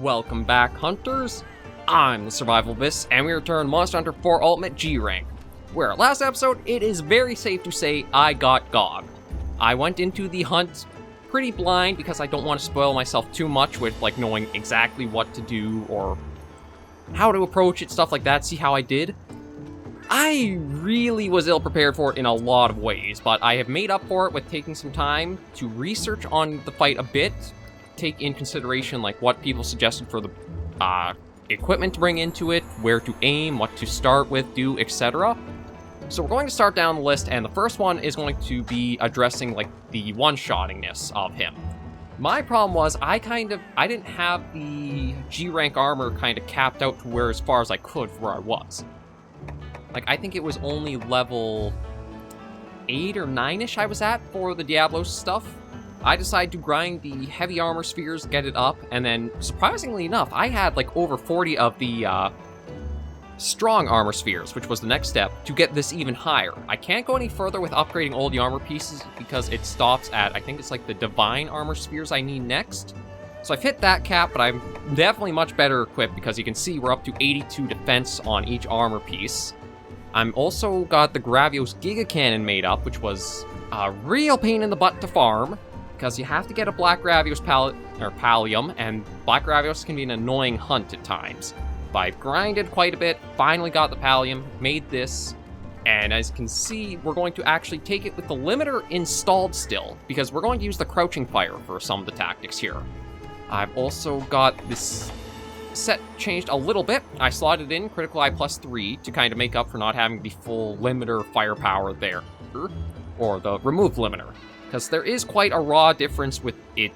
Welcome back, Hunters. I'm the SurvivalVis, and we return Monster Hunter 4 Ultimate G rank. Where last episode, it is very safe to say I got Gog'd. I went into the hunt pretty blind because I don't want to spoil myself too much with like knowing exactly what to do or how to approach it, stuff like that, see how I did. I really was ill-prepared for it in a lot of ways, but I have made up for it with taking some time to research on the fight a bit, take in consideration like what people suggested for the equipment to bring into it, where to aim, what to start with, do, etc. So we're going to start down the list, and the first one is going to be addressing like the one-shottingness of him. My problem was I didn't have the G rank armor kind of capped out to where as far as I could for where I was. Like, I think it was only level 8 or 9-ish I was at for the Diablos stuff. I decided to grind the heavy armor spheres, get it up, and then, surprisingly enough, I had like over 40 of the strong armor spheres, which was the next step, to get this even higher. I can't go any further with upgrading all the armor pieces because it stops at, I think it's like the divine armor spheres I need next. So I've hit that cap, but I'm definitely much better equipped because you can see we're up to 82 defense on each armor piece. I'm also got the Gogmazios Giga Cannon made up, which was a real pain in the butt to farm, because you have to get a Black Gogmazios Pallium, and Black Gogmazios can be an annoying hunt at times. But I've grinded quite a bit, finally got the Pallium, made this, and as you can see, we're going to actually take it with the limiter installed still, because we're going to use the crouching fire for some of the tactics here. I've also got this set changed a little bit. I slotted in critical eye +3 to kind of make up for not having the full limiter firepower there, or the removed limiter, because there is quite a raw difference with it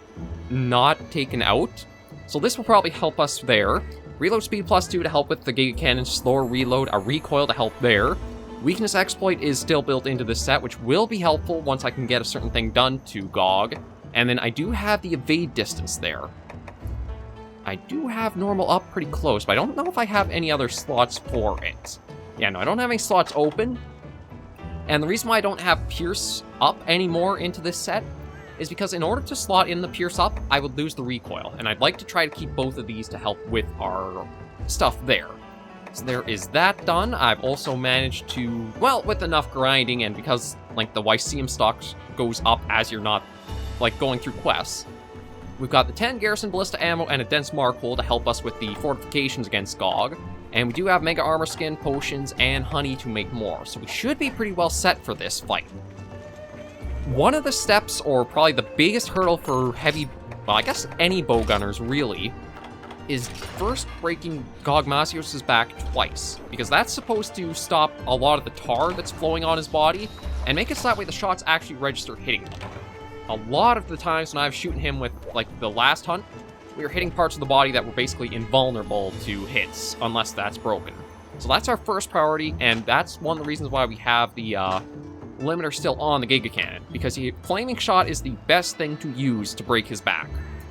not taken out, so this will probably help us there. Reload speed +2 to help with the Giga Cannon, slower reload, a recoil to help there. Weakness exploit is still built into this set, which will be helpful once I can get a certain thing done to Gog'd, and then I do have the evade distance there. I do have normal up pretty close, but I don't know if I have any other slots for it. Yeah, no, I don't have any slots open. And the reason why I don't have Pierce up anymore into this set is because in order to slot in the Pierce up, I would lose the recoil. And I'd like to try to keep both of these to help with our stuff there. So there is that done. I've also managed to, well, with enough grinding, and because like the Lyceum stock goes up as you're not like going through quests, we've got the 10 Garrison Ballista ammo and a Dense Mark hole to help us with the fortifications against Gog'd. And we do have Mega Armor Skin, potions, and honey to make more, so we should be pretty well set for this fight. One of the steps, or probably the biggest hurdle for heavy, well, I guess any bowgunners really, is first breaking Gogmazios' back twice, because that's supposed to stop a lot of the tar that's flowing on his body, and make it so that way the shots actually register hitting him. A lot of the times when I was shooting him with, like, the last hunt, we were hitting parts of the body that were basically invulnerable to hits, unless that's broken. So that's our first priority, and that's one of the reasons why we have the limiter still on the Giga Cannon, because the Flaming Shot is the best thing to use to break his back.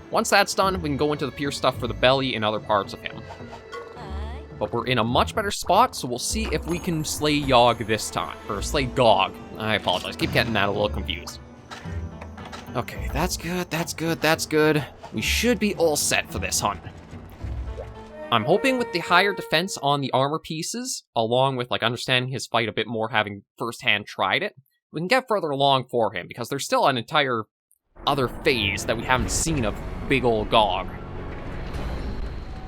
Once that's done, we can go into the Pierce stuff for the belly and other parts of him. But we're in a much better spot, so we'll see if we can slay Yogg this time, or slay Gog'd. I apologize, keep getting that a little confused. Okay, that's good, that's good, that's good. We should be all set for this hunt. I'm hoping with the higher defense on the armor pieces, along with like understanding his fight a bit more, having firsthand tried it, we can get further along for him, because there's still an entire other phase that we haven't seen of big old Gog'd.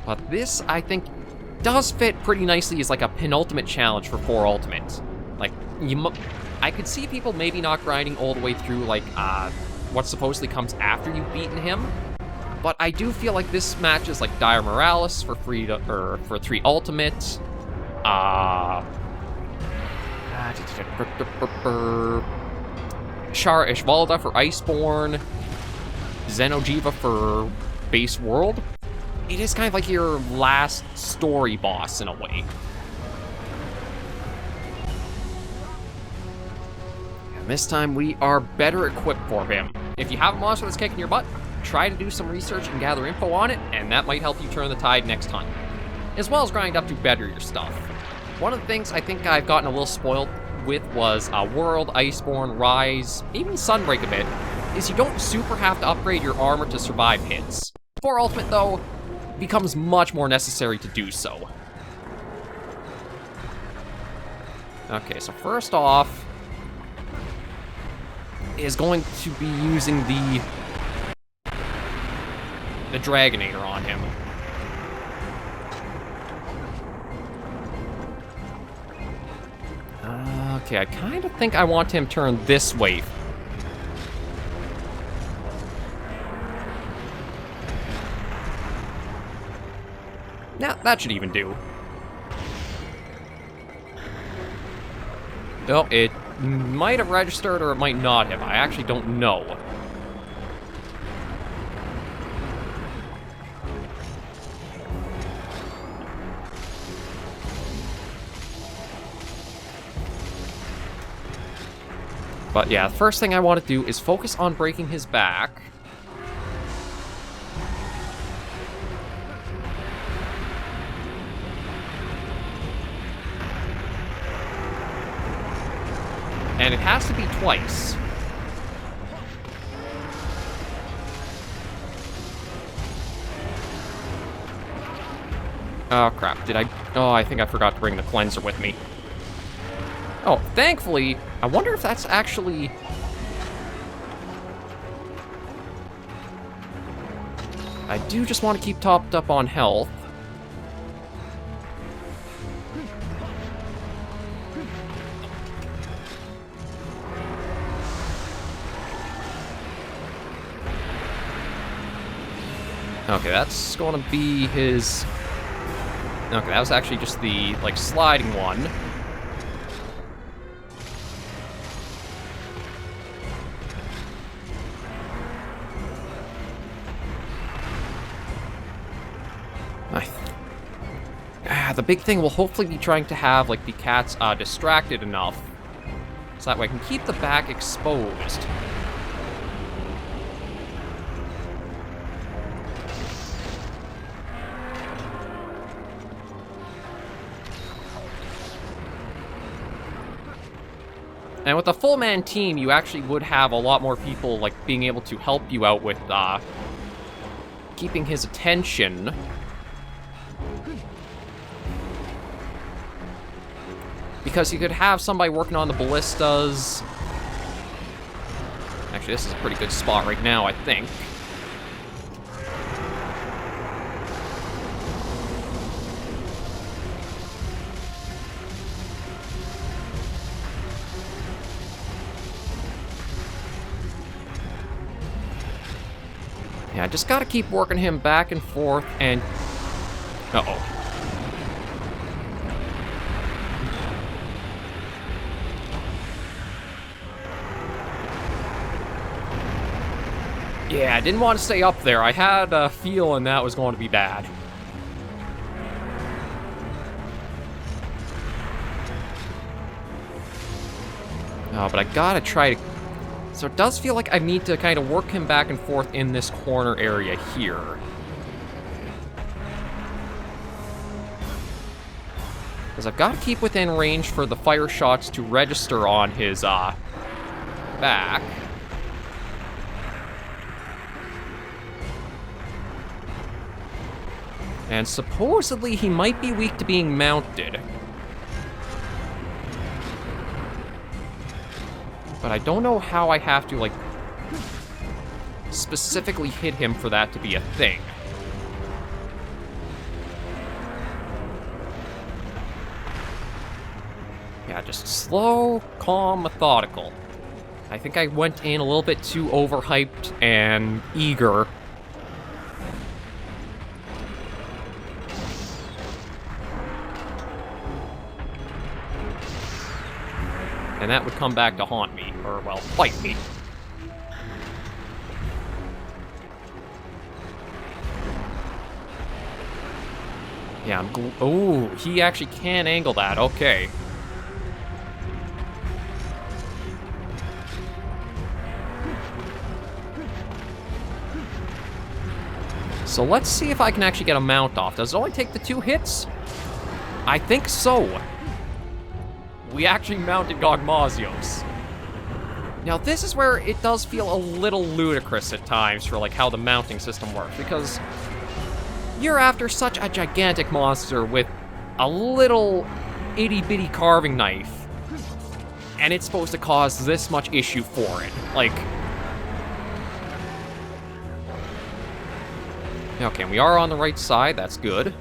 But this, I think, does fit pretty nicely as like a penultimate challenge for 4 Ultimate. Like, I could see people maybe not grinding all the way through like, what supposedly comes after you've beaten him, but I do feel like this match is like Dire Moralis for 3 Ultimate, Shara Ishvalda for Iceborne, Xenojiva for Base World. It is kind of like your last story boss in a way. This time we are better equipped for him. If you have a monster that's kicking your butt, try to do some research and gather info on it, and that might help you turn the tide next hunt, as well as grind up to better your stuff. One of the things I think I've gotten a little spoiled with was World, Iceborne, Rise, even Sunbreak a bit, is you don't super have to upgrade your armor to survive hits. For Ultimate though, becomes much more necessary to do so. Okay, so first off is going to be using the Dragonator on him. Okay, I kind of think I want him turned this way. Now, that should even do. No, it might have registered or it might not have. I actually don't know. But yeah, the first thing I want to do is focus on breaking his back. And it has to be twice. Oh crap, did I... Oh, I think I forgot to bring the cleanser with me. Oh, thankfully, I wonder if that's actually... I do just want to keep topped up on health. Okay, that's going to be his... Okay, that was actually just the, like, sliding one. The big thing will hopefully be trying to have, like, the cats distracted enough so that way I can keep the back exposed. And with a full-man team, you actually would have a lot more people, like, being able to help you out with, keeping his attention. Because you could have somebody working on the ballistas. Actually, this is a pretty good spot right now, I think. Yeah, I just gotta keep working him back and forth and... Uh-oh. Yeah, I didn't want to stay up there. I had a feeling that was going to be bad. Oh, but I gotta try to... So it does feel like I need to kind of work him back and forth in this corner area here. Because I've got to keep within range for the fire shots to register on his, back. And supposedly he might be weak to being mounted. But I don't know how I have to, like, specifically hit him for that to be a thing. Yeah, just slow, calm, methodical. I think I went in a little bit too overhyped and eager. And that would come back to haunt me, or, well, fight me. Yeah, oh, he actually can angle that, okay. So let's see if I can actually get a mount off. Does it only take the 2 hits? I think so. We actually mounted Gogmazios. Now this is where it does feel a little ludicrous at times for like how the mounting system works, because you're after such a gigantic monster with a little itty-bitty carving knife, and it's supposed to cause this much issue for it. Like... Okay, we are on the right side, that's good.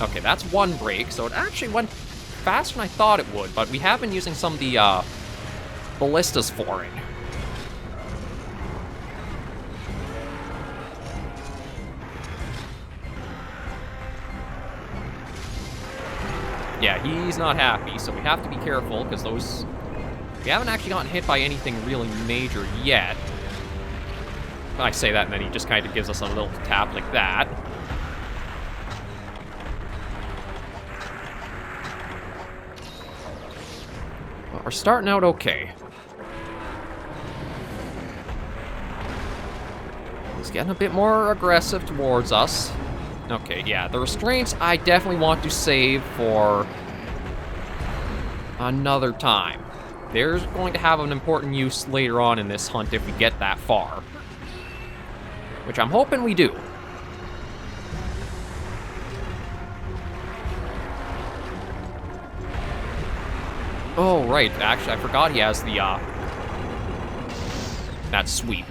Okay, that's one break, so it actually went faster than I thought it would, but we have been using some of the, ballistas for it. Yeah, he's not happy, so we have to be careful, because those... We haven't actually gotten hit by anything really major yet. I say that, and then he just kind of gives us a little tap like that. But we're starting out okay. He's getting a bit more aggressive towards us. Okay, yeah, the restraints I definitely want to save for another time. They're going to have an important use later on in this hunt if we get that far. Which I'm hoping we do. Oh, right, actually, I forgot he has the, that sweep.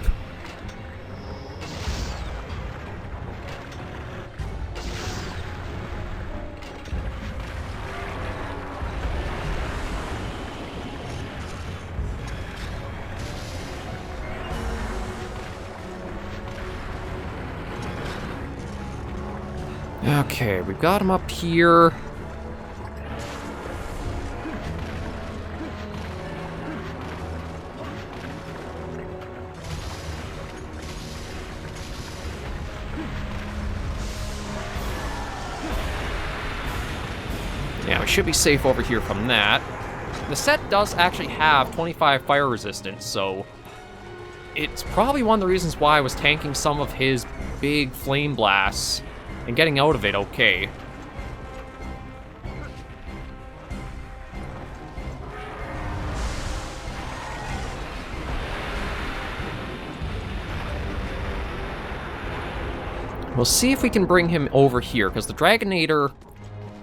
Okay, we've got him up here. Yeah, we should be safe over here from that. The set does actually have 25 fire resistance, so it's probably one of the reasons why I was tanking some of his big flame blasts and getting out of it okay. We'll see if we can bring him over here, because the Dragonator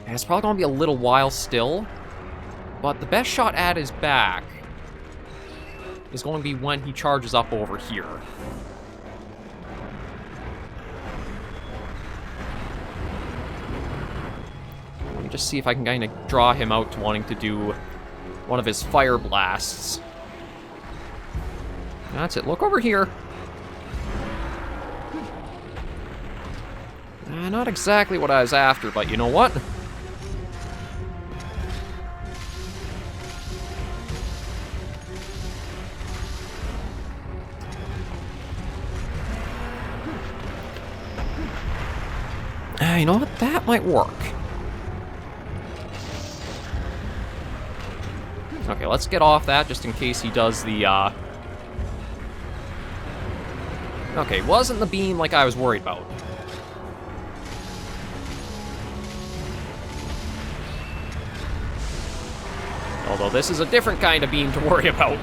is probably going to be a little while still, but the best shot at his back is going to be when he charges up over here. Let me just see if I can kind of draw him out to wanting to do one of his fire blasts. That's it. Look over here. Not exactly what I was after, but you know what? You know what? That might work. Okay, let's get off that just in case he does the, Okay, wasn't the beam like I was worried about. Although this is a different kind of beam to worry about.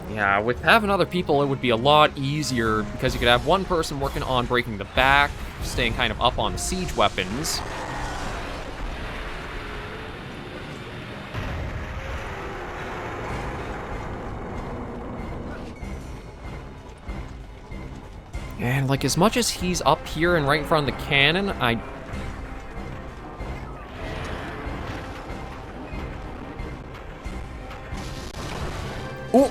Yeah, with having other people, it would be a lot easier because you could have one person working on breaking the back, staying kind of up on the siege weapons. And, like, as much as he's up here and right in front of the cannon, Ooh!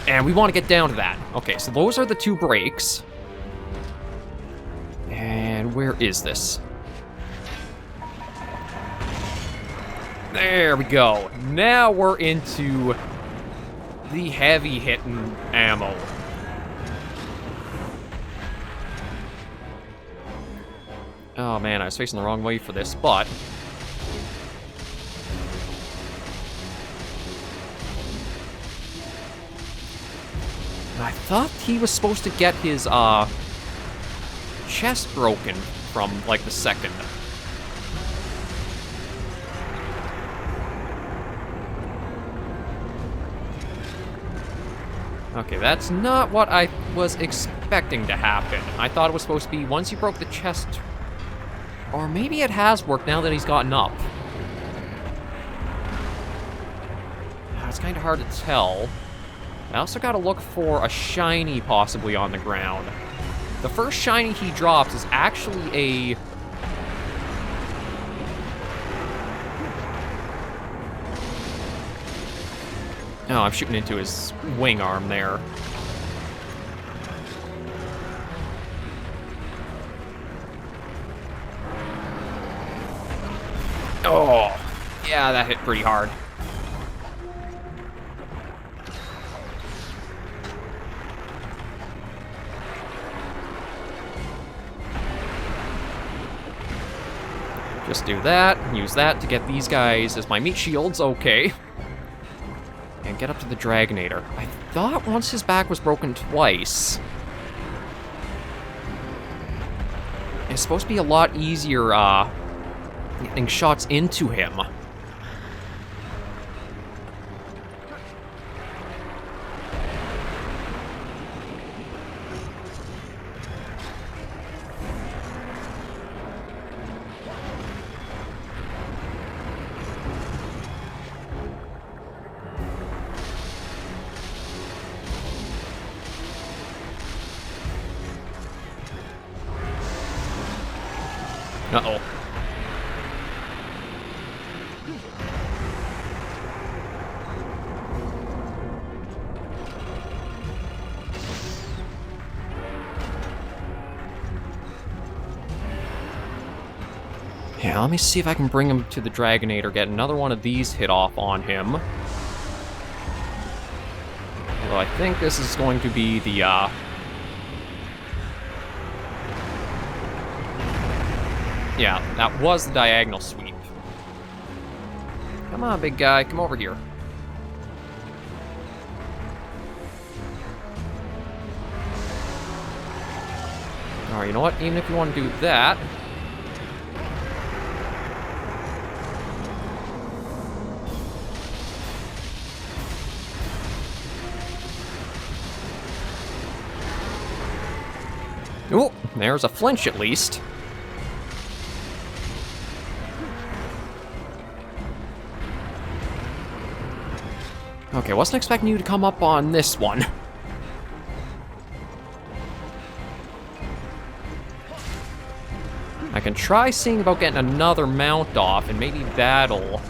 And we want to get down to that. Okay, so those are the two breaks. And where is this? There we go. Now we're into the heavy-hitting ammo. Oh man, I was facing the wrong way for this, but... I thought he was supposed to get his, chest broken from, like, the second. Okay, that's not what I was expecting to happen. I thought it was supposed to be once you broke the chest... Or maybe it has worked now that he's gotten up. It's kind of hard to tell. I also gotta look for a shiny possibly on the ground. The first shiny he drops is actually a... Oh, I'm shooting into his wing arm there. Oh, yeah, that hit pretty hard. Just do that, use that to get these guys as my meat shields, okay. And get up to the Dragonator. I thought once his back was broken twice, it's supposed to be a lot easier, getting shots into him. Uh-oh. Yeah, let me see if I can bring him to the Dragonator, get another one of these hit off on him. Although I think this is going to be the, Yeah, that was the diagonal sweep. Come on, big guy, come over here. Alright, you know what? Even if you want to do that... Ooh, there's a flinch at least. Okay, wasn't expecting you to come up on this one. I can try seeing about getting another mount off, and maybe that'll...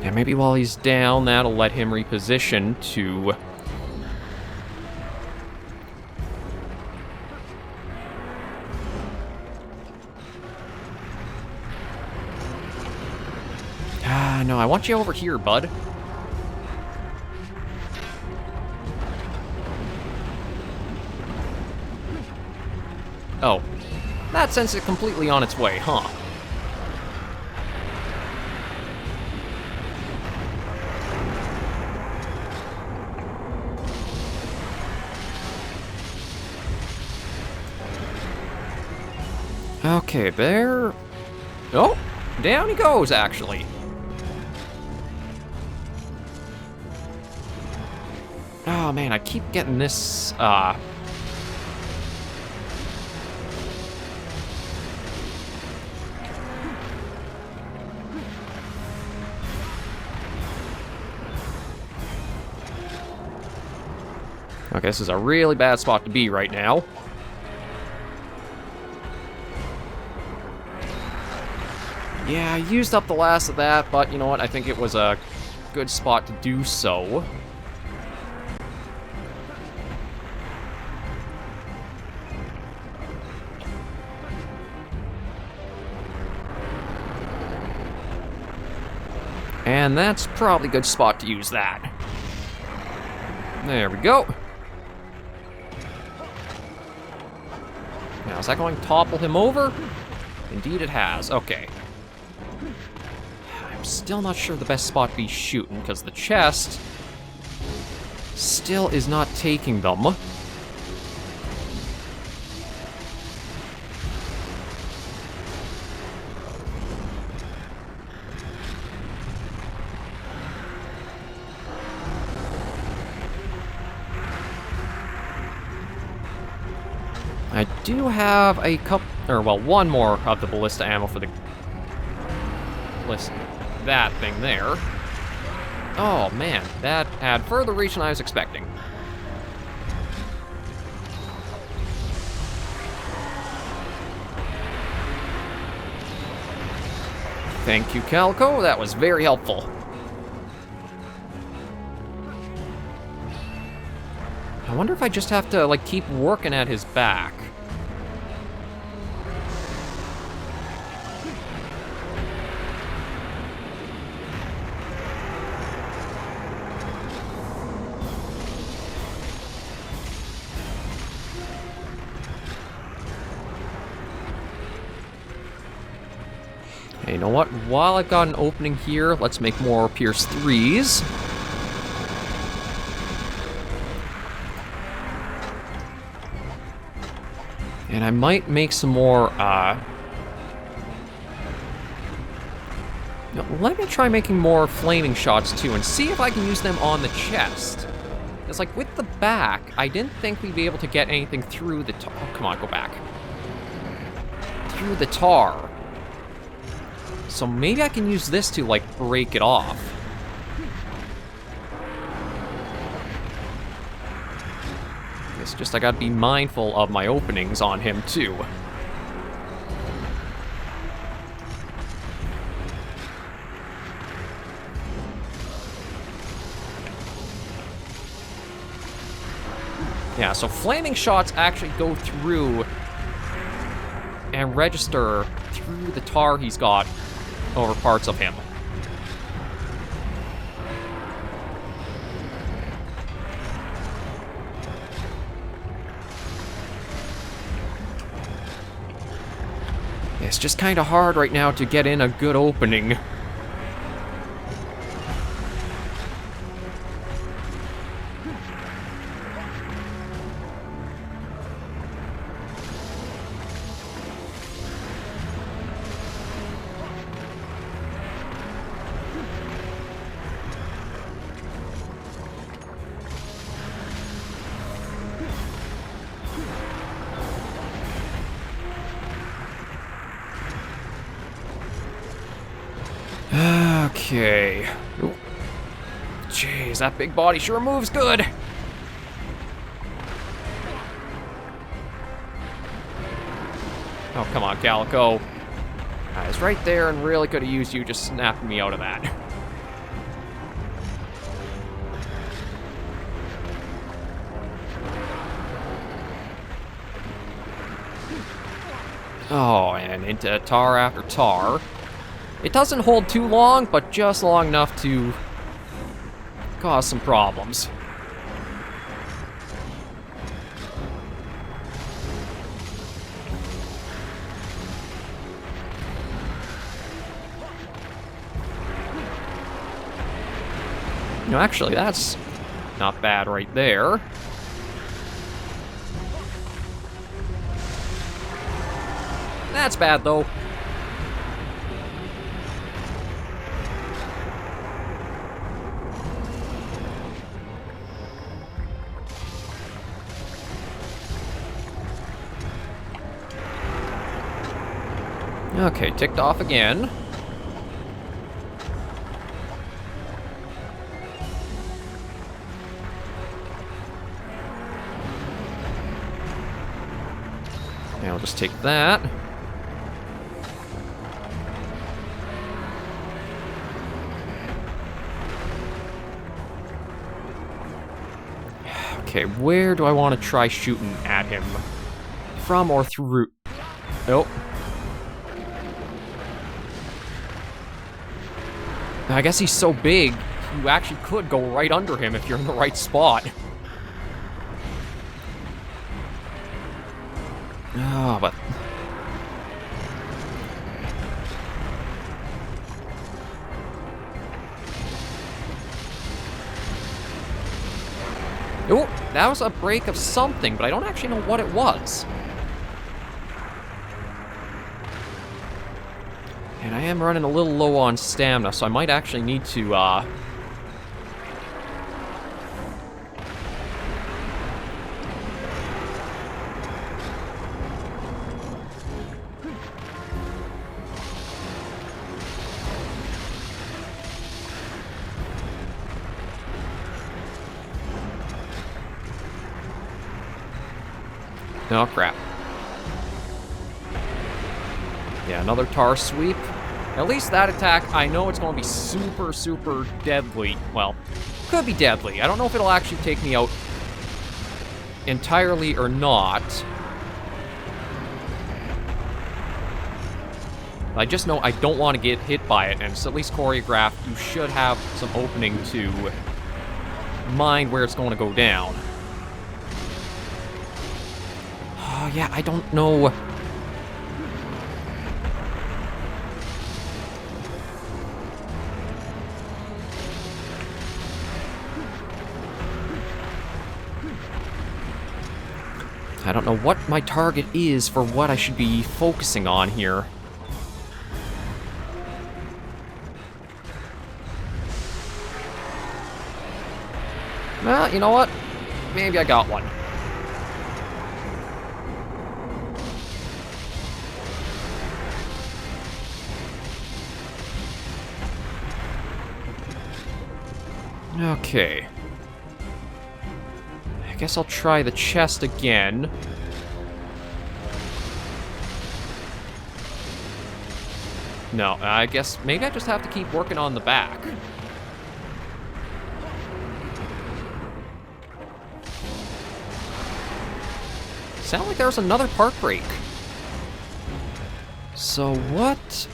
Yeah, maybe while he's down, that'll let him reposition to... Ah, no, I want you over here, bud. Oh. That sends it completely on its way, huh? Okay, there... Oh! Down he goes, actually. Oh, man, I keep getting this, Okay, this is a really bad spot to be right now. Yeah, I used up the last of that, but you know what? I think it was a good spot to do so. And that's probably a good spot to use that. There we go. Now, is that going to topple him over? Indeed it has. Okay. I'm still not sure the best spot to be shooting, because the chest still is not taking them. I do have a couple, or well, one more of the ballista ammo for the that thing there. Oh man, that had further reach than I was expecting. Thank you, Calico. That was very helpful. I wonder if I just have to, like, keep working at his back. Hey, you know what? While I've got an opening here, let's make more Pierce 3s. And I might make some more, let me try making more flaming shots too and see if I can use them on the chest. It's like with the back, I didn't think we'd be able to get anything through the tar. Oh, come on, go back. Through the tar. So maybe I can use this to, like, break it off. It's just I gotta be mindful of my openings on him, too. Yeah, so flaming shots actually go through and register through the tar he's got over parts of him. It's just kind of hard right now to get in a good opening. Okay. Ooh. Jeez, that big body sure moves good. Oh, come on, Calico. I was right there and really could have used you just snapping me out of that. Oh, and into tar after tar. It doesn't hold too long, but just long enough to cause some problems. No, actually, that's not bad right there. That's bad, though. Okay, ticked off again. And I'll just take that. Okay, where do I want to try shooting at him? From or through? Nope. I guess he's so big, you actually could go right under him if you're in the right spot. Oh, but... that was a break of something, but I don't actually know what it was. And I am running a little low on stamina, so I might actually need to, Oh, crap. Yeah, another tar sweep. At least that attack, I know it's going to be super, super deadly. Well, could be deadly. I don't know if it'll actually take me out entirely or not. I just know I don't want to get hit by it, and it's at least choreographed. You should have some opening to mind where it's going to go down. Oh, yeah, I don't know. I don't know what my target is for what I should be focusing on here. Well, you know what? Maybe I got one. Okay. I guess I'll try the chest again. No, I guess maybe I just have to keep working on the back. Sound like there's another part break. So what?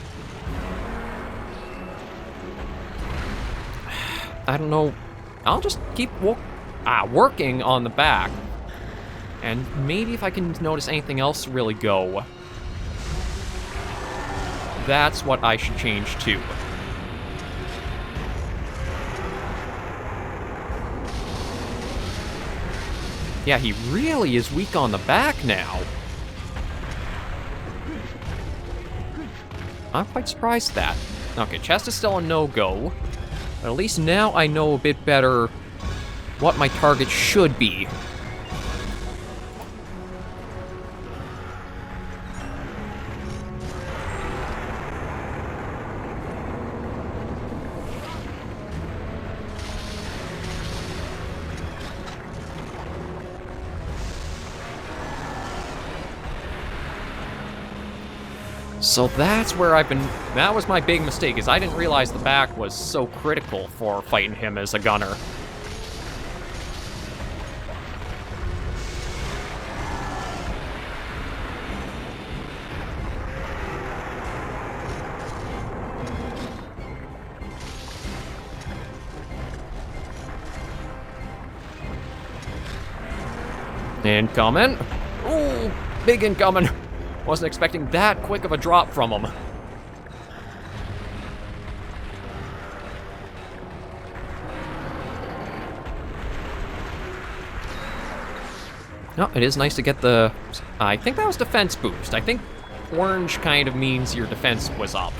I don't know. I'll just keep working on the back. And maybe if I can notice anything else really go, that's what I should change to. Yeah, he really is weak on the back now. I'm quite surprised at that. Okay, chest is still a no-go. But at least now I know a bit better what my target should be. So that's where I've been. That was my big mistake, is I didn't realize the back was so critical for fighting him as a gunner. Incoming. Ooh, big incoming. Wasn't expecting that quick of a drop from him. No, it is nice to get the... I think that was defense boost. I think orange kind of means your defense was up.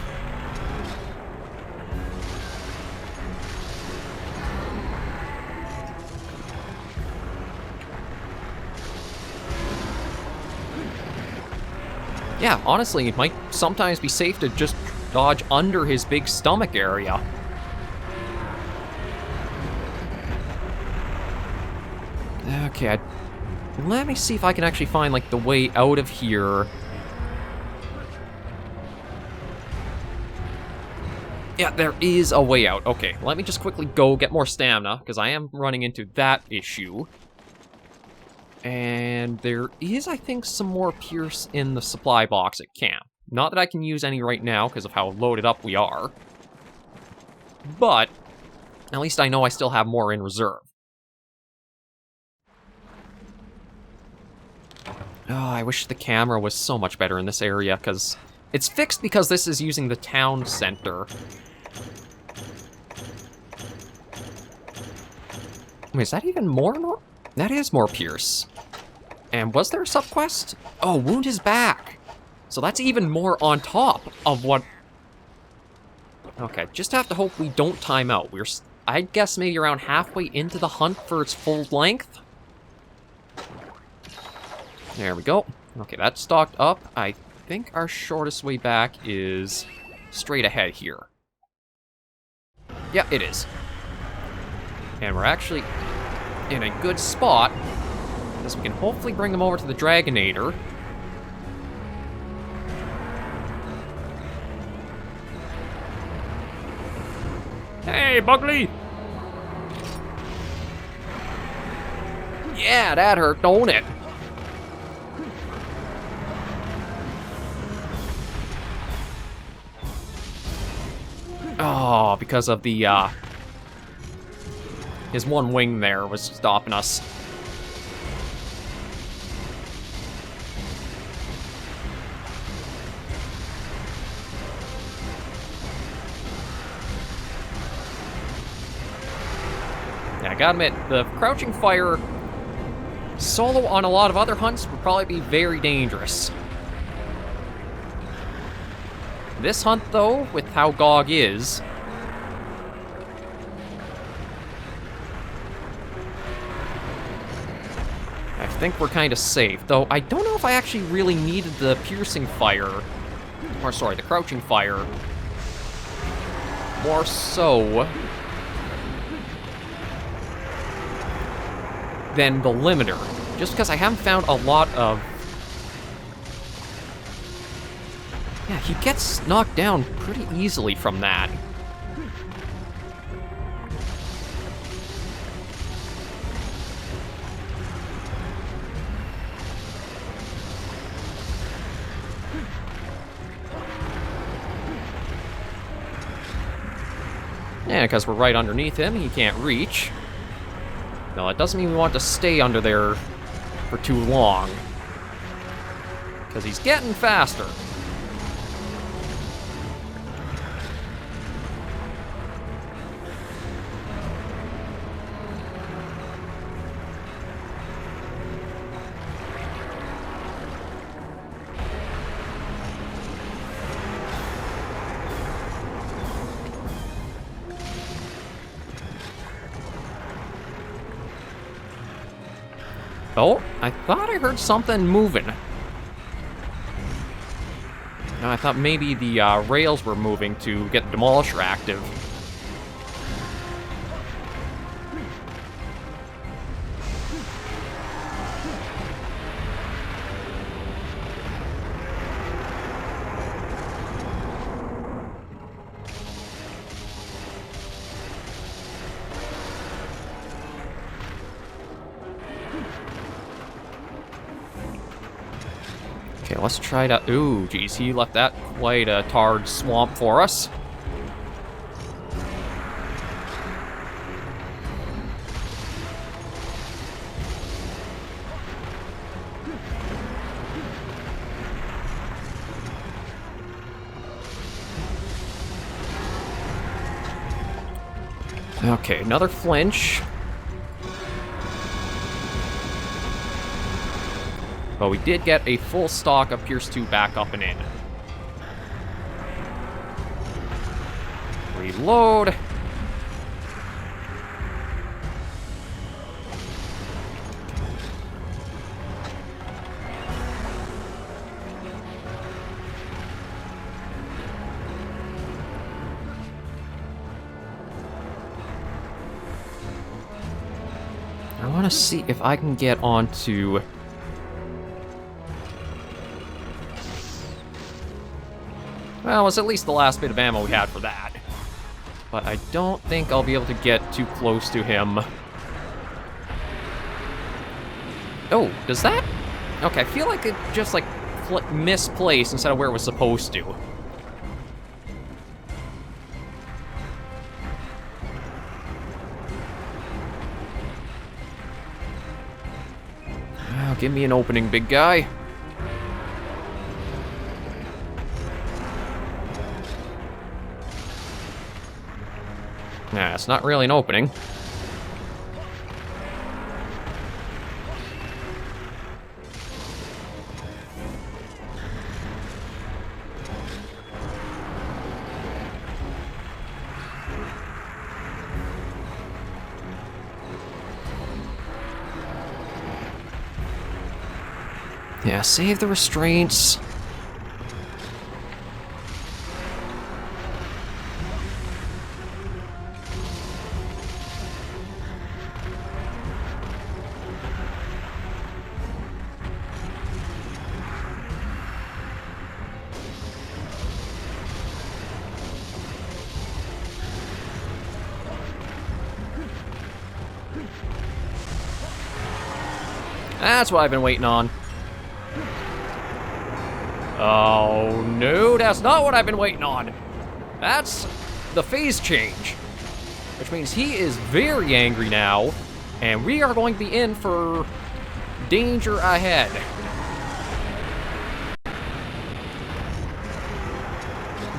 Yeah, honestly, it might sometimes be safe to just dodge under his big stomach area. Okay, let me see if I can actually find, like, the way out of here. Yeah, there is a way out. Okay, let me just quickly go get more stamina, because I am running into that issue. And there is, I think, some more Pierce in the supply box at camp. Not that I can use any right now because of how loaded up we are. But at least I know I still have more in reserve. Oh, I wish the camera was so much better in this area, because it's fixed because this is using the town center. Wait, is that even more? That is more Pierce. And was there a subquest? Oh, wound his back. So that's even more on top of what... Okay, just have to hope we don't time out. We're, I guess, maybe around halfway into the hunt for its full length. There we go. Okay, that's stocked up. I think our shortest way back is straight ahead here. Yeah, it is. And we're actually in a good spot, because we can hopefully bring them over to the Dragonator. Hey, Bugley! Yeah, that hurt, don't it? Oh, because of the, his one wing there was stopping us. Yeah, I gotta admit, the crouching fire solo on a lot of other hunts would probably be very dangerous. This hunt, though, with how Gog'd is, I think we're kind of safe. Though I don't know if I actually really needed the piercing fire, or sorry, the crouching fire, more so than the limiter, just because I haven't found a lot of... Yeah, he gets knocked down pretty easily from that. Yeah, because we're right underneath him, he can't reach. No, it doesn't mean we want to stay under there for too long, because he's getting faster. Oh, I thought I heard something moving. No, I thought maybe the rails were moving to get the Demolisher active. Okay, let's try to... Ooh, geez, he left that quite a tarred swamp for us. Okay, another flinch. But we did get a full stock of Pierce 2 back up and in. Reload. I want to see if I can get onto... Well, it was at least the last bit of ammo we had for that. But I don't think I'll be able to get too close to him. Oh, does that? Okay, I feel like it just, like, misplaced instead of where it was supposed to. Oh, give me an opening, big guy. Nah, it's not really an opening. Yeah, save the restraints. That's what I've been waiting on. Oh, no, that's not what I've been waiting on. That's the phase change, which means he is very angry now, and we are going to be in for danger ahead.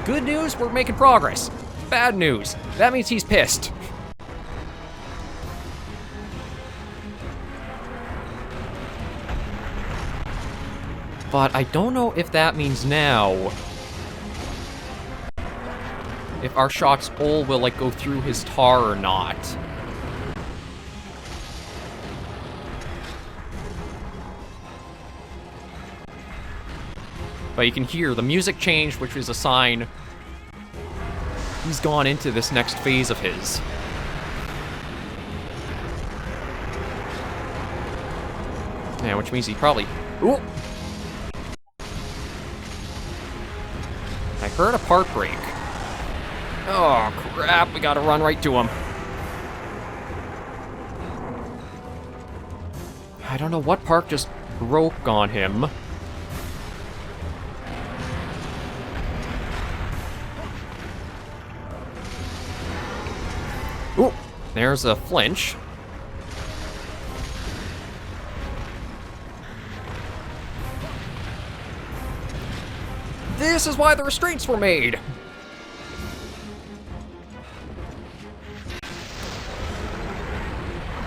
Good news, we're making progress. Bad news, that means he's pissed. But I don't know if that means now if our shots all will, like, go through his tar or not. But you can hear the music change, which is a sign he's gone into this next phase of his. Yeah, which means he probably... Ooh! I heard a part break. Oh, crap, we gotta run right to him. I don't know what part just broke on him. Ooh, there's a flinch. This is why the restraints were made!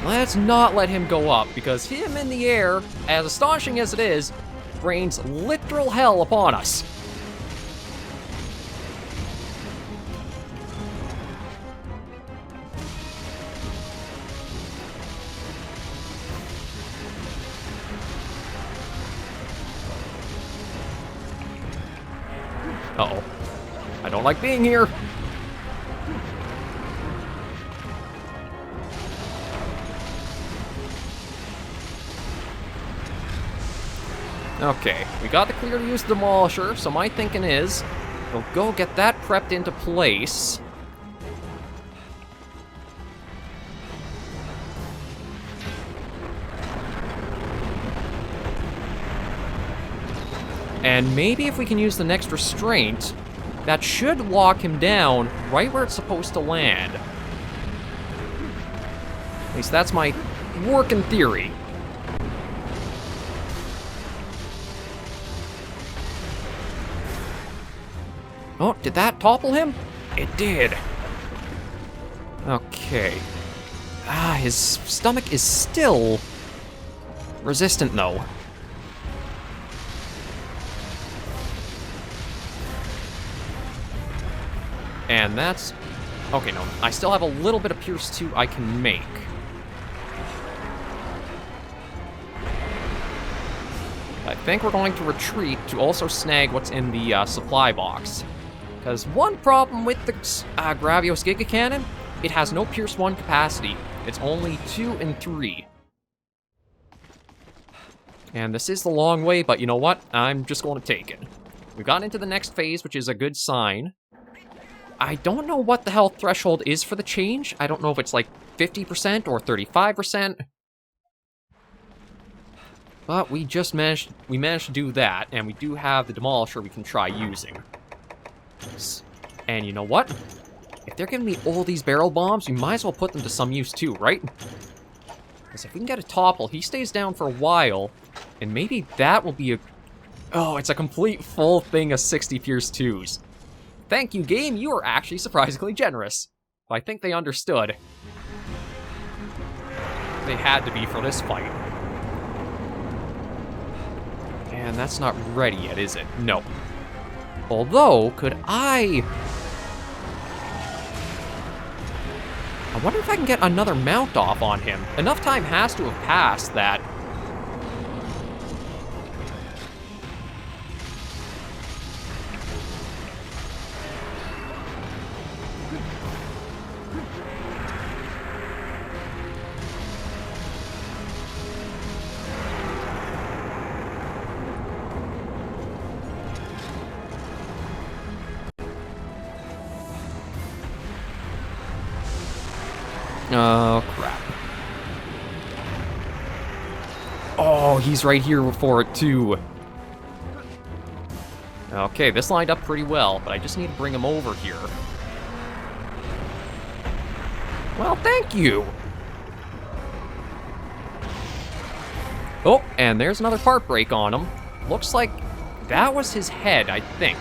Let's not let him go up, because him in the air, as astonishing as it is, rains literal hell upon us. Uh-oh. I don't like being here. Okay, we got the clear to use the Demolisher, so my thinking is we'll go get that prepped into place. And maybe if we can use the next restraint, that should lock him down right where it's supposed to land. At least that's my working theory. Oh, did that topple him? It did. Okay. Ah, his stomach is still resistant, though. And that's... Okay, no. I still have a little bit of Pierce 2 I can make. I think we're going to retreat to also snag what's in the supply box. Because one problem with the Gogmazios Giga Cannon, it has no Pierce 1 capacity. It's only 2 and 3. And this is the long way, but you know what? I'm just going to take it. We've gotten into the next phase, which is a good sign. I don't know what the health threshold is for the change. I don't know if it's like 50% or 35%. But we managed to do that, and we do have the Demolisher we can try using. And you know what? If they're giving me all these barrel bombs, we might as well put them to some use too, right? Because if we can get a topple, he stays down for a while, and maybe that will be a... Oh, it's a complete full thing of 60 Pierce 2s. Thank you, game, you are actually surprisingly generous. I think they understood. They had to be for this fight. And that's not ready yet, is it? No. Although, could I wonder if I can get another mount off on him. Enough time has to have passed that Oh, crap. Oh, he's right here for it, too. Okay, this lined up pretty well, but I just need to bring him over here. Well, thank you! Oh, and there's another part break on him. Looks like that was his head, I think.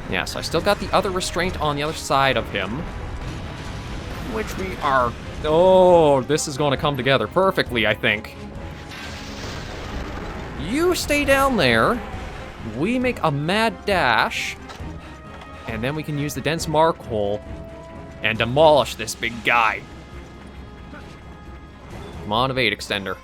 Yeah, so I still got the other restraint on the other side of him. Which we are... Oh, this is going to come together perfectly, I think. You stay down there. We make a mad dash. And then we can use the dense mark hole and demolish this big guy. Come on, evade extender.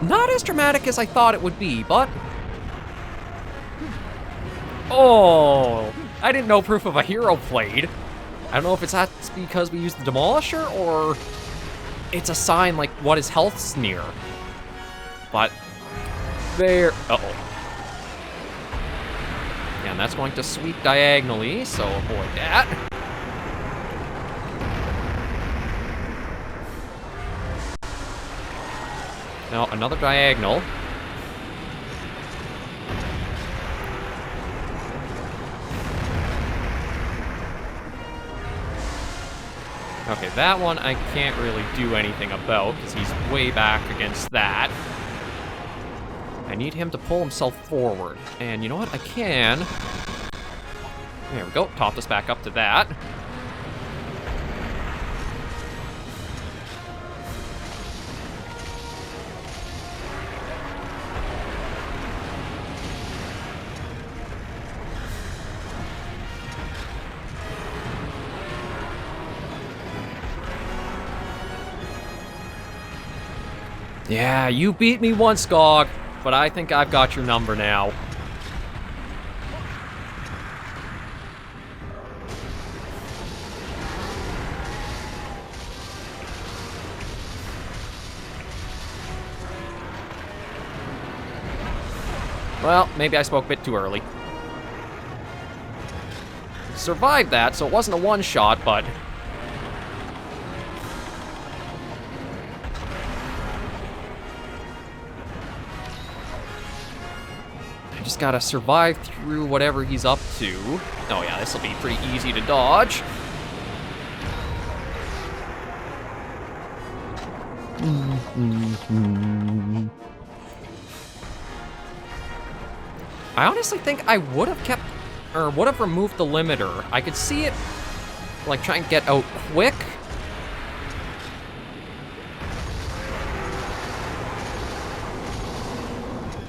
Not as dramatic as I thought it would be, but... Oh, I didn't know proof of a hero played. I don't know if that's because we used the Demolisher, or it's a sign like what his health's near. But there... Uh-oh. And that's going to sweep diagonally, so avoid that. Now, another diagonal. Okay, that one I can't really do anything about, because he's way back against that. I need him to pull himself forward. And you know what? I can. There we go. Top us back up to that. Yeah, you beat me once, Gog'd, but I think I've got your number now. Well, maybe I spoke a bit too early. Survived that, so it wasn't a one-shot, but... Just gotta survive through whatever he's up to. Oh yeah, this will be pretty easy to dodge. I honestly think I would have kept, or would have removed the limiter. I could see it, like, try and get out quick.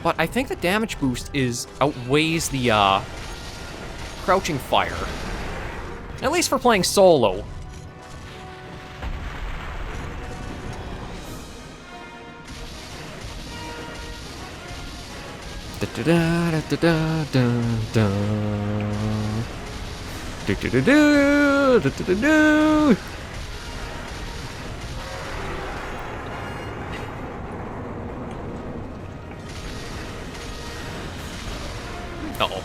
But I think the damage boost outweighs the crouching fire. At least for playing solo. Uh-oh.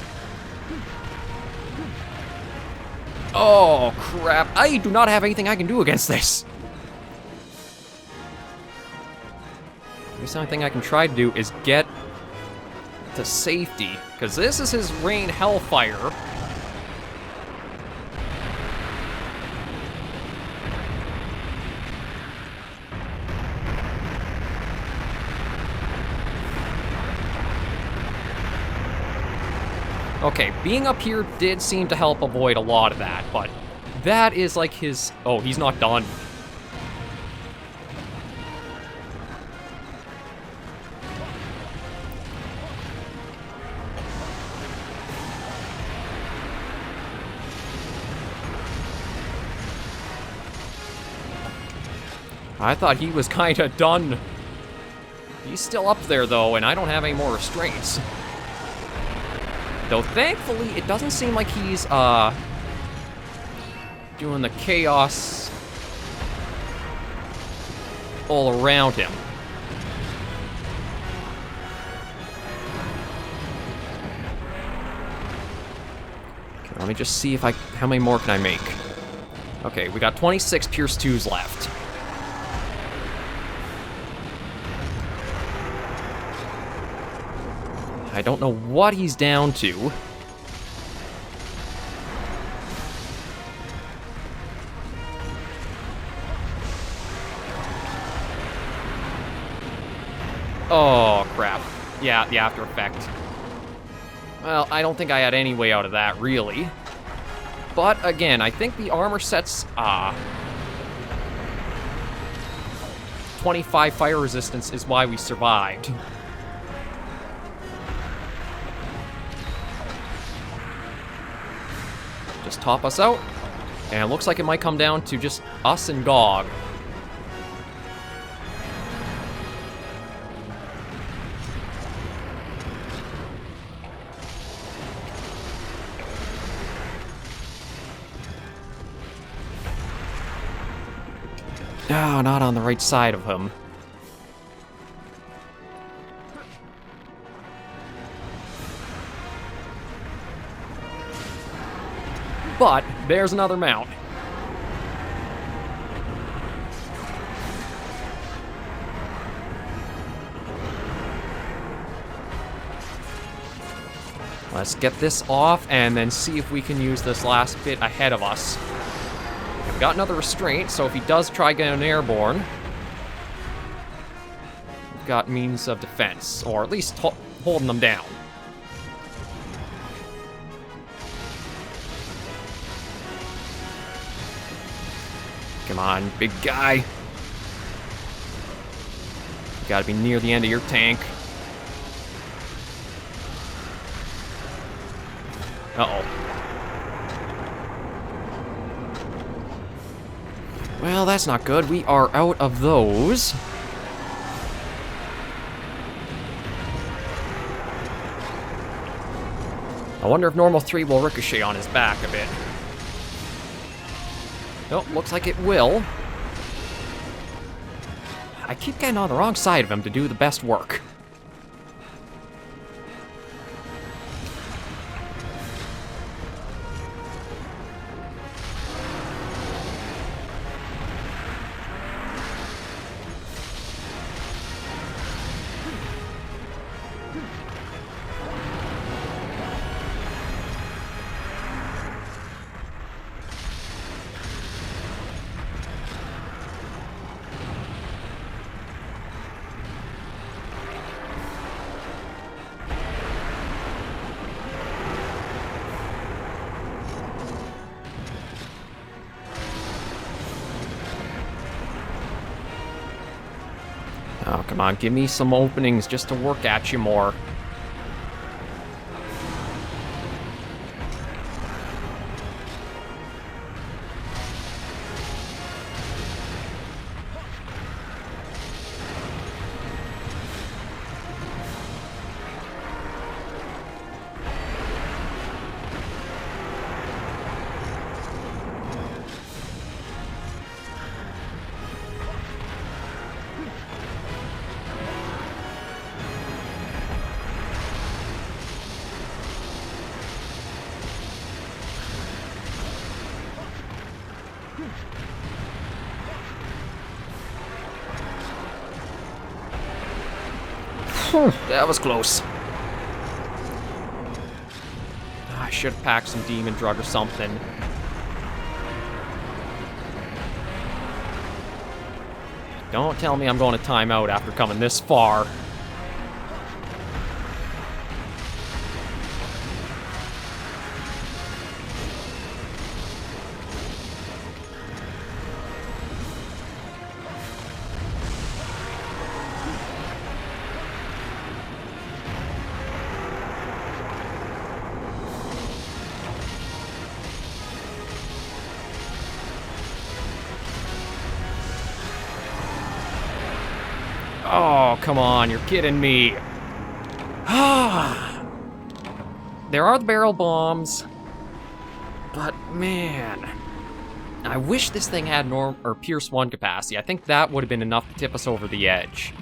Oh, crap. I do not have anything I can do against this. The only thing I can try to do is get to safety, because this is his rain hellfire. Okay, being up here did seem to help avoid a lot of that, but that is like his... Oh, he's not done. I thought he was kinda done. He's still up there, though, and I don't have any more restraints. Though, thankfully, it doesn't seem like he's, doing the chaos all around him. Okay, let me just see if how many more can I make? Okay, we got 26 Pierce 2s left. I don't know what he's down to. Oh, crap. Yeah, the after effect. Well, I don't think I had any way out of that, really. But, again, I think the armor sets, 25 fire resistance is why we survived. Just top us out, and it looks like it might come down to just us and Gog'd. Oh, not on the right side of him. But there's another mount. Let's get this off and then see if we can use this last bit ahead of us. We've got another restraint, so if he does try getting airborne, we've got means of defense, or at least holding them down. Come on, big guy. You gotta be near the end of your tank. Uh-oh. Well, that's not good. We are out of those. I wonder if normal 3 will ricochet on his back a bit. Nope, looks like it will. I keep getting on the wrong side of him to do the best work. Oh, come on, give me some openings just to work at you more. That was close. I should have packed some demon drug or something. Don't tell me I'm going to timeout after coming this far. Oh, Oh, come on, you're kidding me. There are the barrel bombs, but man, I wish this thing had Pierce 1 capacity. I think that would have been enough to tip us over the edge.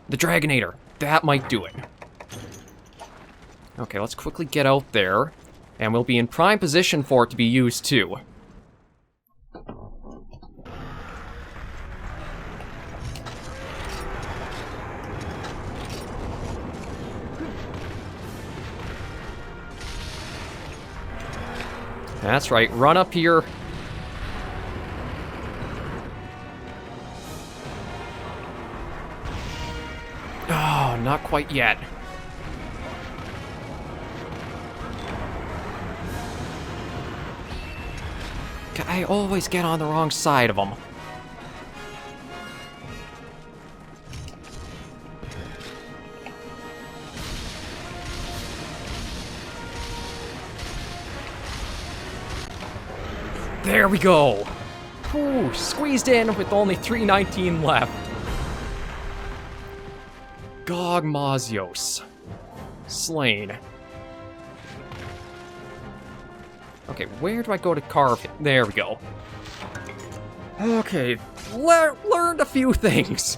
The Dragonator, that might do it. Okay, let's quickly get out there, and we'll be in prime position for it to be used too. That's right, run up here. Oh, not quite yet. I always get on the wrong side of them. There we go. Whew, squeezed in with only 319 left. Gogmazios. Slain. Okay, where do I go to carve it? There we go. Okay, learned a few things.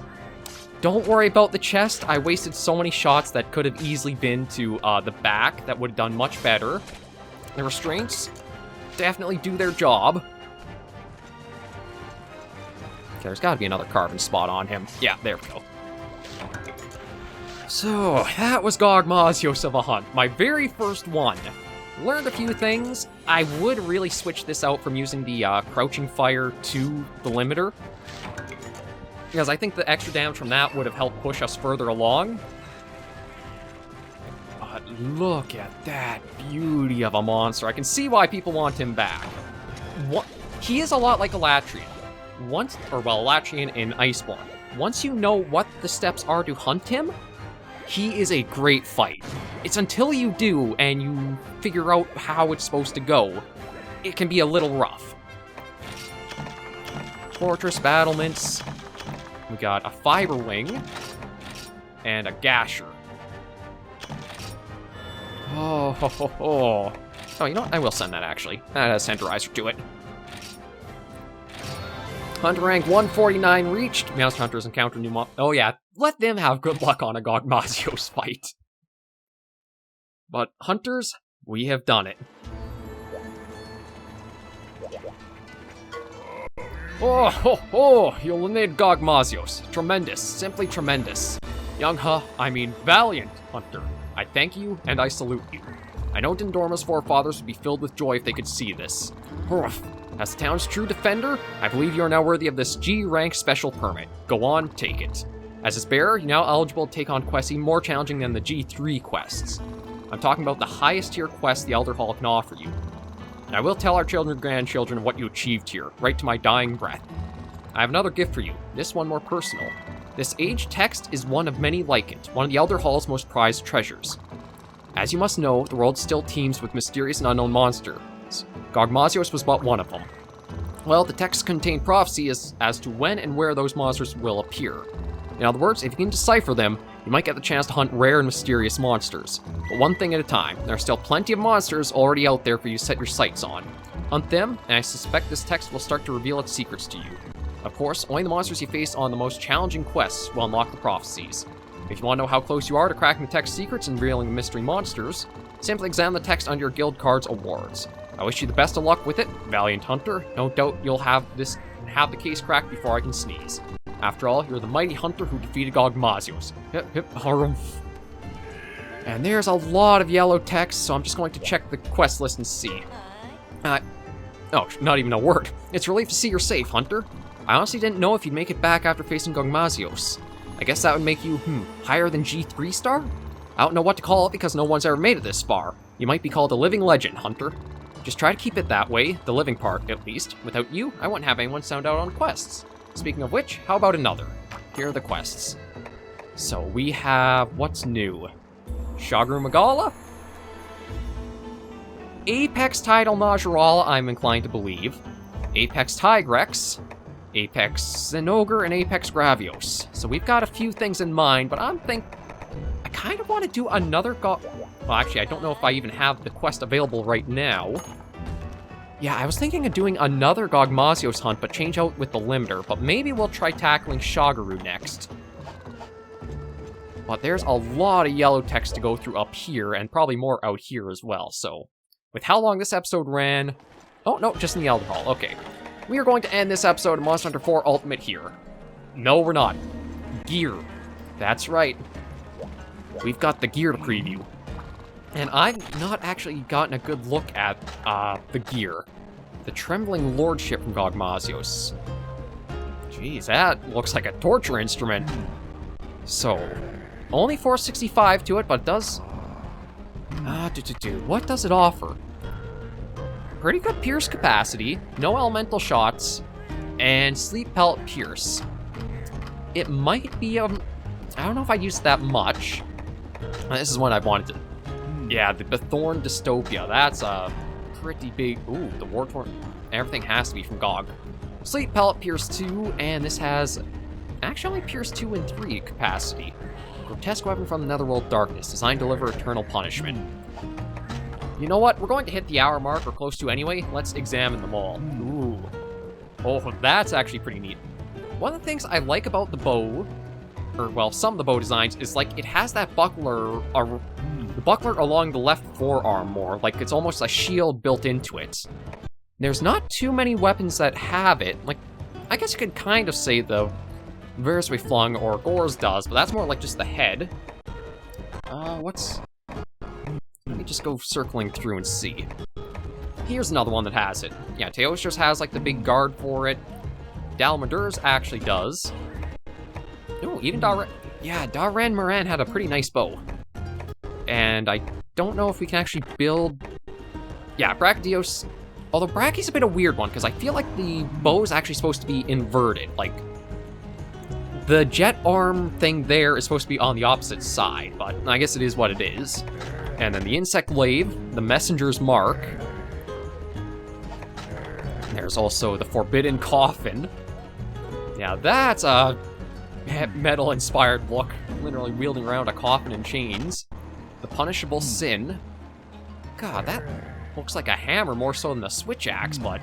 Don't worry about the chest. I wasted so many shots that could have easily been to the back. That would have done much better. The restraints definitely do their job. Okay, there's got to be another carving spot on him. Yeah, there we go. So, that was Gogmazios of a hunt. My very first one. Learned a few things. I would really switch this out from using the crouching fire to the limiter, because I think the extra damage from that would have helped push us further along. But look at that beauty of a monster. I can see why people want him back. He is a lot like a Latrian. Latrian in Iceborne. Once you know what the steps are to hunt him, he is a great fight. It's until you do and you figure out how it's supposed to go, it can be a little rough. Fortress battlements. We got a fiber wing and a gasher. Oh, ho, ho, ho. Oh, you know what? I will send that, actually. That has Tenderizer to it. Hunter rank 149 reached. Monsterhunters encounter new Oh yeah, let them have good luck on a Gogmazios fight. But hunters, we have done it. Oh, ho, ho! You eliminated Gogmazios. Tremendous, simply tremendous. Valiant hunter. I thank you, and I salute you. I know Dendorma's forefathers would be filled with joy if they could see this. As the town's true defender, I believe you are now worthy of this G-rank special permit. Go on, take it. As its bearer, you're now eligible to take on quests even more challenging than the G3 quests. I'm talking about the highest tier quests the Elder Hall can offer you. And I will tell our children and grandchildren what you achieved here, right to my dying breath. I have another gift for you, this one more personal. This aged text is one of many like it, one of the Elder Hall's most prized treasures. As you must know, the world still teems with mysterious and unknown monsters. Gogmazios was but one of them. Well, the text contained prophecy as to when and where those monsters will appear. In other words, if you can decipher them, you might get the chance to hunt rare and mysterious monsters. But one thing at a time, there are still plenty of monsters already out there for you to set your sights on. Hunt them, and I suspect this text will start to reveal its secrets to you. Of course, only the monsters you face on the most challenging quests will unlock the prophecies. If you want to know how close you are to cracking the text secrets and revealing the mystery monsters, simply examine the text under your guild card's awards. I wish you the best of luck with it, Valiant Hunter. No doubt you'll have the case cracked before I can sneeze. After all, you're the mighty hunter who defeated Gogmazios. Hip hip harumph. And there's a lot of yellow text, so I'm just going to check the quest list and see. Oh, not even a word. It's a relief to see you're safe, Hunter. I honestly didn't know if you'd make it back after facing Gogmazios. I guess that would make you, higher than G3 star? I don't know what to call it because no one's ever made it this far. You might be called a living legend, Hunter. Just try to keep it that way, the living part, at least. Without you, I wouldn't have anyone sound out on quests. Speaking of which, how about another? Here are the quests. So we have, what's new? Shagru Magala? Apex Tidal Najaral, I'm inclined to believe. Apex Tigrex, Apex Zinogre, and Apex Gravios. So we've got a few things in mind, but I kind of want to do another Well, actually, I don't know if I even have the quest available right now. Yeah, I was thinking of doing another Gogmazios hunt, but change out with the limiter. But maybe we'll try tackling Shagaru next. But there's a lot of yellow text to go through up here, and probably more out here as well. So, with how long this episode ran... Oh, no, just in the Elder Hall. Okay. We are going to end this episode of Monster Hunter 4 Ultimate here. No, we're not. Gear. That's right. We've got the gear to preview. And I've not actually gotten a good look at the gear. The Trembling Lordship from Gogmazios. Jeez, that looks like a torture instrument. So, only 465 to it, but it does... What does it offer? Pretty good pierce capacity, no elemental shots, and sleep pellet pierce. It might be, I don't know if I used that much. This is one I wanted to... Yeah, the Bethorn Dystopia, that's a pretty big... Ooh, the Wartorn... Everything has to be from Gog'd. Sleep pellet pierce 2, and this has actually pierce 2 and 3 capacity. Grotesque weapon from the Netherworld Darkness, designed to deliver eternal punishment. You know what? We're going to hit the hour mark, or close to anyway. Let's examine them all. Ooh. Oh, that's actually pretty neat. One of the things I like about the bow, or, well, some of the bow designs, is, like, it has that buckler, the buckler along the left forearm more. Like, it's almost a shield built into it. There's not too many weapons that have it. Like, I guess you could kind of say the Verswe Flung or Gore's does, but that's more like just the head. Let me just go circling through and see. Here's another one that has it. Yeah, Teostra's has, like, the big guard for it. Dalmadur's actually does. Oh, even Darren Moran had a pretty nice bow. And I don't know if we can actually build... Yeah, Brachydios... Although Brachy's a bit of a weird one, because I feel like the bow is actually supposed to be inverted. Like, the jet arm thing there is supposed to be on the opposite side, but I guess it is what it is. And then the Insect Glaive, the Messenger's Mark. There's also the Forbidden Coffin. Yeah, that's a metal-inspired look. Literally wielding around a coffin in chains. The Punishable Sin. God, that looks like a hammer more so than the switch axe, but...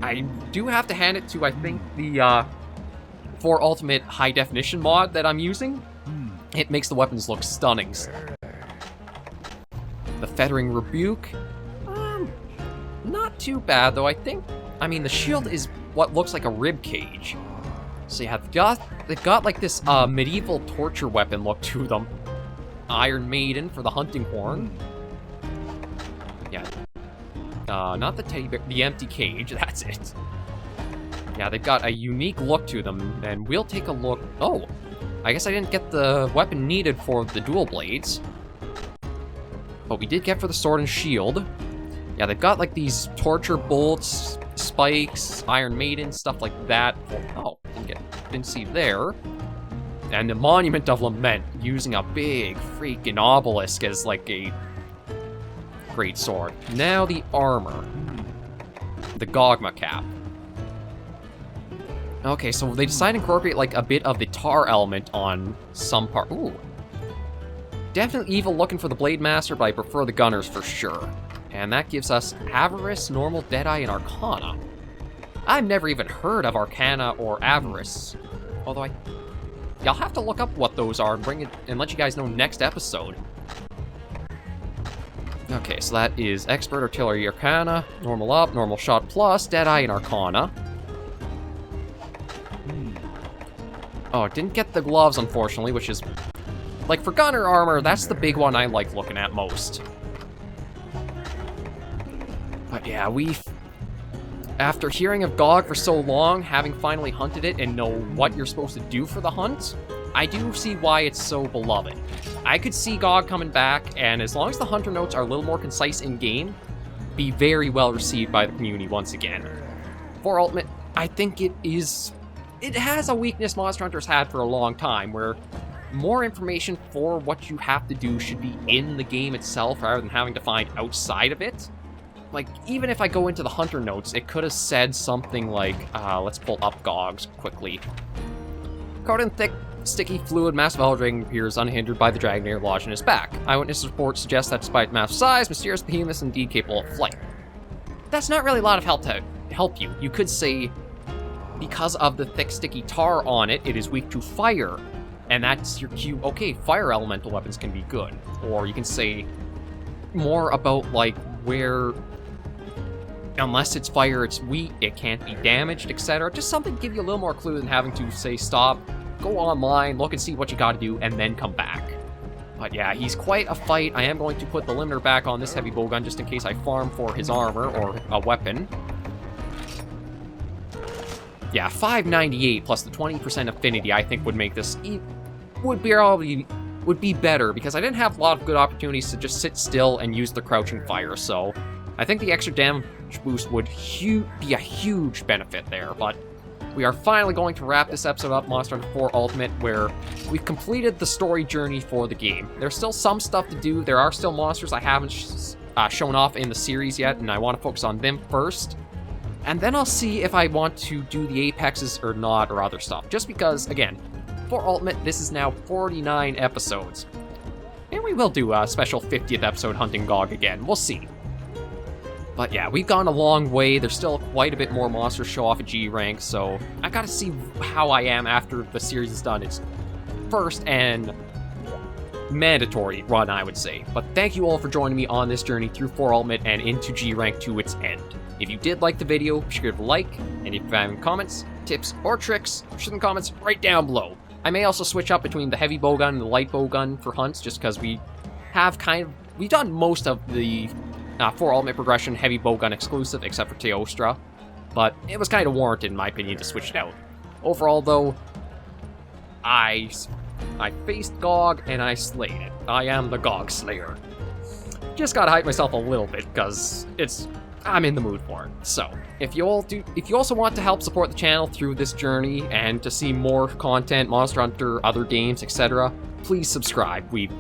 I do have to hand it to, I think, the 4 Ultimate High Definition mod that I'm using. It makes the weapons look stunning. The Fettering Rebuke. Not too bad, though. I mean, the shield is what looks like a rib cage. So yeah, they've got like this medieval torture weapon look to them. Iron Maiden for the hunting horn. Yeah. Not the teddy bear, the empty cage, that's it. Yeah, they've got a unique look to them, and we'll take a look. Oh, I guess I didn't get the weapon needed for the dual blades. But we did get for the sword and shield. Yeah, they've got like these torture bolts, spikes, Iron Maiden, stuff like that. Oh, didn't see there. And the Monument of Lament, using a big freaking obelisk as like a great sword. Now the armor. The Gogma cap. Okay, so they decided to incorporate like a bit of the tar element on some part. Ooh. Definitely evil looking for the Blade Master, but I prefer the Gunners for sure. And that gives us Avarice, Normal, Deadeye, and Arcana. I've never even heard of Arcana or Avarice. Although I'll have to look up what those are and bring it and let you guys know next episode. Okay, so that is Expert, Artillery, Arcana, Normal Up, Normal Shot Plus, Deadeye, and Arcana. Oh, didn't get the gloves, unfortunately, which is... Like, for gunner armor, that's the big one I like looking at most. But yeah, after hearing of Gog'd for so long, having finally hunted it and know what you're supposed to do for the hunt, I do see why it's so beloved. I could see Gog'd coming back, and as long as the hunter notes are a little more concise in-game, be very well received by the community once again. For Ultimate, I think it has a weakness Monster Hunter's had for a long time, where more information for what you have to do should be in the game itself rather than having to find outside of it. Like, even if I go into the Hunter notes, it could have said something like, let's pull up Gog's quickly. Coated in thick, sticky fluid, massive hell dragon appears unhindered by the dragon air lodged in his back. Eyewitness reports suggest that despite massive size, mysterious behemoth is indeed capable of flight. That's not really a lot of help to help you. You could say, because of the thick, sticky tar on it, it is weak to fire. And that's your cue. Okay, fire elemental weapons can be good. Or you can say more about, like, where, unless it's fire, it's weak, it can't be damaged, etc. Just something to give you a little more clue than having to say, stop, go online, look and see what you gotta do, and then come back. But yeah, he's quite a fight. I am going to put the limiter back on this heavy bowgun just in case I farm for his armor or a weapon. Yeah, 598 plus the 20% affinity I think would make this would be better, because I didn't have a lot of good opportunities to just sit still and use the crouching fire, so I think the extra damage boost would be a huge benefit there. But we are finally going to wrap this episode up, Monster Hunter 4 Ultimate, where we've completed the story journey for the game. There's still some stuff to do. There are still monsters I haven't shown off in the series yet, and I want to focus on them first. And then I'll see if I want to do the Apexes or not, or other stuff. Just because, again, for Ultimate, this is now 49 episodes. And we will do a special 50th episode hunting Gog'd again. We'll see. But yeah, we've gone a long way. There's still quite a bit more monsters show off at G rank, so I gotta see how I am after the series is done. It's first and mandatory run, I would say. But thank you all for joining me on this journey through 4 Ultimate and into G rank to its end. If you did like the video, be sure to give a like, and if you have any comments, tips, or tricks, shoot in the comments right down below. I may also switch up between the heavy bowgun and the light bowgun for hunts, just because we've done most of the 4 Ultimate progression heavy bowgun exclusive, except for Teostra, but it was kind of warranted, in my opinion, to switch it out. Overall, though, I faced Gog'd and I slayed it. I am the Gog'd Slayer. Just gotta hype myself a little bit, because I'm in the mood for it. So, if you also want to help support the channel through this journey and to see more content, Monster Hunter, other games, etc., please subscribe. We've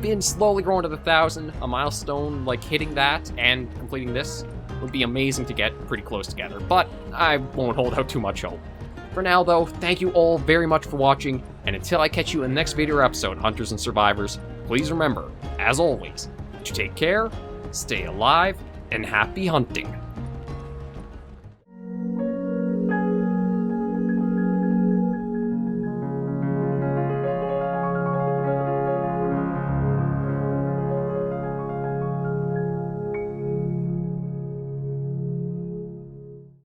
been slowly growing to the 1,000, a milestone like hitting that and completing this would be amazing to get pretty close together, but I won't hold out too much hope. For now, though, thank you all very much for watching, and until I catch you in the next video or episode, Hunters and Survivors, please remember, as always, to take care, stay alive, and happy hunting.